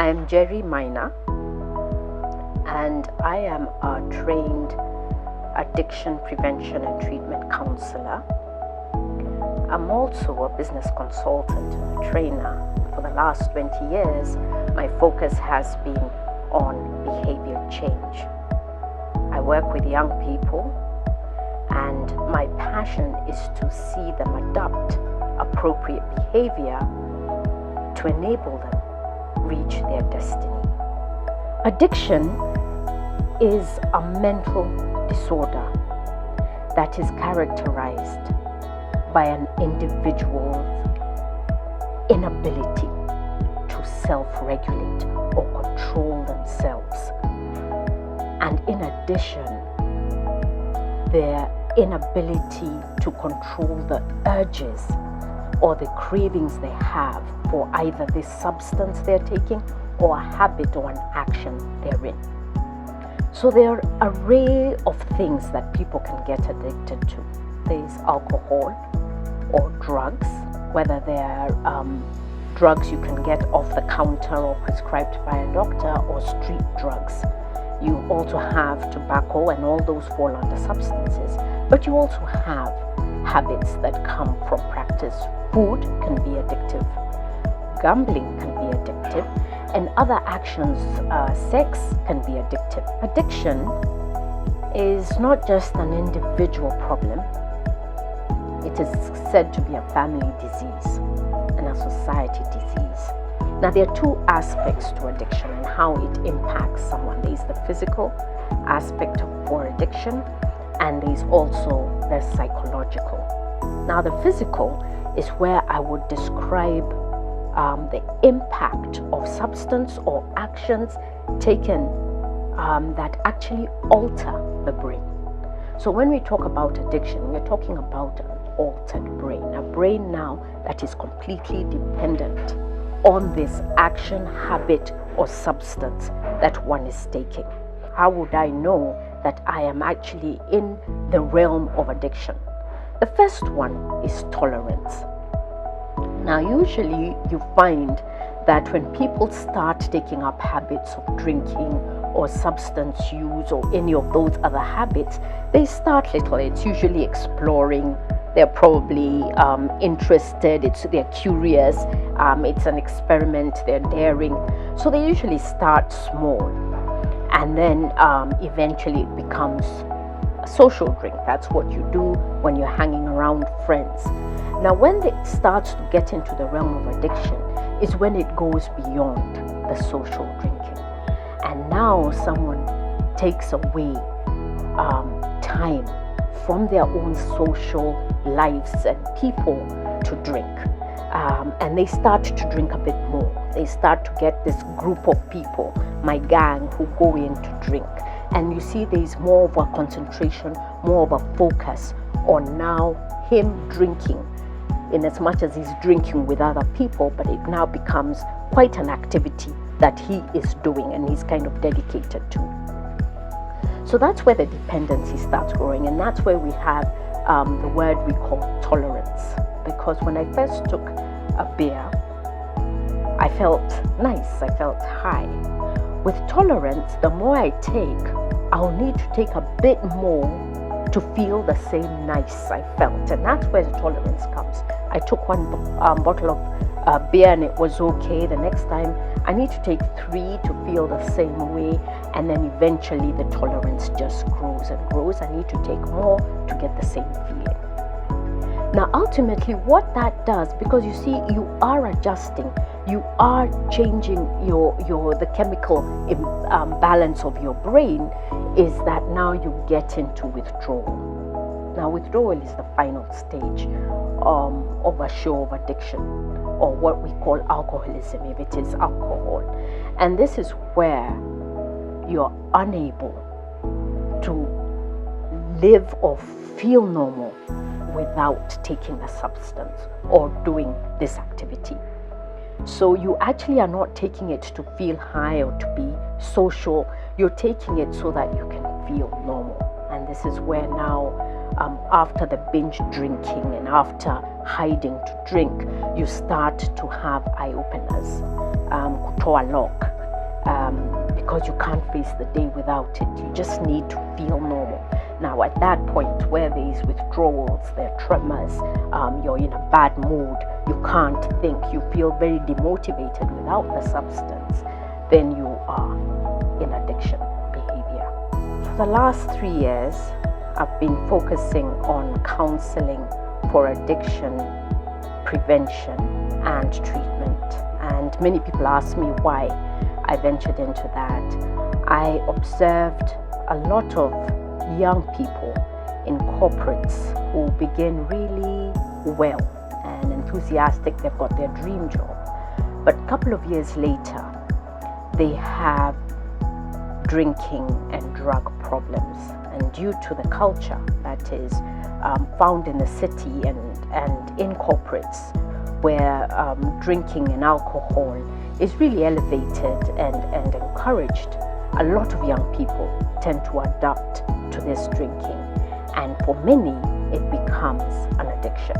I am Njeri Maina, and I am a trained addiction prevention and treatment counselor. I'm also a business consultant and a trainer. For the last 20 years, my focus has been on behavior change. I work with young people, and my passion is to see them adopt appropriate behavior to enable them reach their destiny. Addiction is a mental disorder that is characterized by an individual's inability to self-regulate or control themselves, and in addition, their inability to control the urges or the cravings they have for either this substance they're taking or a habit or an action they're in. So there are an array of things that people can get addicted to. There's alcohol or drugs, whether they're drugs you can get off the counter or prescribed by a doctor, or street drugs. You also have tobacco, and all those fall under substances. But you also have habits that come from practice. Food can be addictive, gambling can be addictive, and other actions, sex can be addictive. Addiction is not just an individual problem. It is said to be a family disease and a society disease. Now, there are two aspects to addiction and how it impacts someone. There's the physical aspect for addiction, and there's also the psychological. Now, the physical is where I would describe the impact of substance or actions taken that actually alter the brain. So when we talk about addiction, we're talking about an altered brain, a brain now that is completely dependent on this action, habit, or substance that one is taking. How would I know that I am actually in the realm of addiction? The first one is tolerance. Now, usually you find that when people start taking up habits of drinking or substance use or any of those other habits, they start little. It's usually exploring. They're probably interested. They're curious. It's an experiment. They're daring. So they usually start small, and then eventually it becomes a social drink. That's what you do when you're hanging around friends. Now, when it starts to get into the realm of addiction is when it goes beyond the social drinking. And now someone takes away time from their own social lives and people to drink. And they start to drink a bit more. They start to get this group of people, my gang, who go in to drink. And you see there's more of a concentration, more of a focus on now him drinking, in as much as he's drinking with other people, but it now becomes quite an activity that he is doing and he's kind of dedicated to. So that's where the dependency starts growing, and that's where we have the word we call tolerance. Because when I first took a beer, I felt nice, I felt high. With tolerance, the more I take, I'll need to take a bit more to feel the same nice I felt, and that's where the tolerance comes. I took one bottle of beer and it was okay. The next time I need to take 3 to feel the same way, and then eventually the tolerance just grows and grows. I need to take more to get the same feeling. Now, ultimately, what that does, because you see, you are adjusting, you are changing the chemical balance of your brain, is that now you get into withdrawal. Now, withdrawal is the final stage of a show of addiction, or what we call alcoholism, if it is alcohol. And this is where you're unable to live or feel normal without taking the substance or doing this activity. So you actually are not taking it to feel high or to be social. You're taking it so that you can feel normal. And this is where now, after the binge drinking and after hiding to drink, you start to have eye openers, kutoa lock. because you can't face the day without it. You just need to feel normal. Now, at that point where there is withdrawals, there are tremors, you're in a bad mood, you can't think, you feel very demotivated without the substance, then you are in addiction behavior. For the last 3 years, I've been focusing on counseling for addiction prevention and treatment. And many people ask me why I ventured into that. I observed a lot of young people in corporates who begin really well and enthusiastic, they've got their dream job. But a couple of years later, they have drinking and drug problems. And due to the culture that is found in the city and in corporates, where drinking and alcohol is really elevated and encouraged, a lot of young people tend to adapt to this drinking. And for many, it becomes an addiction.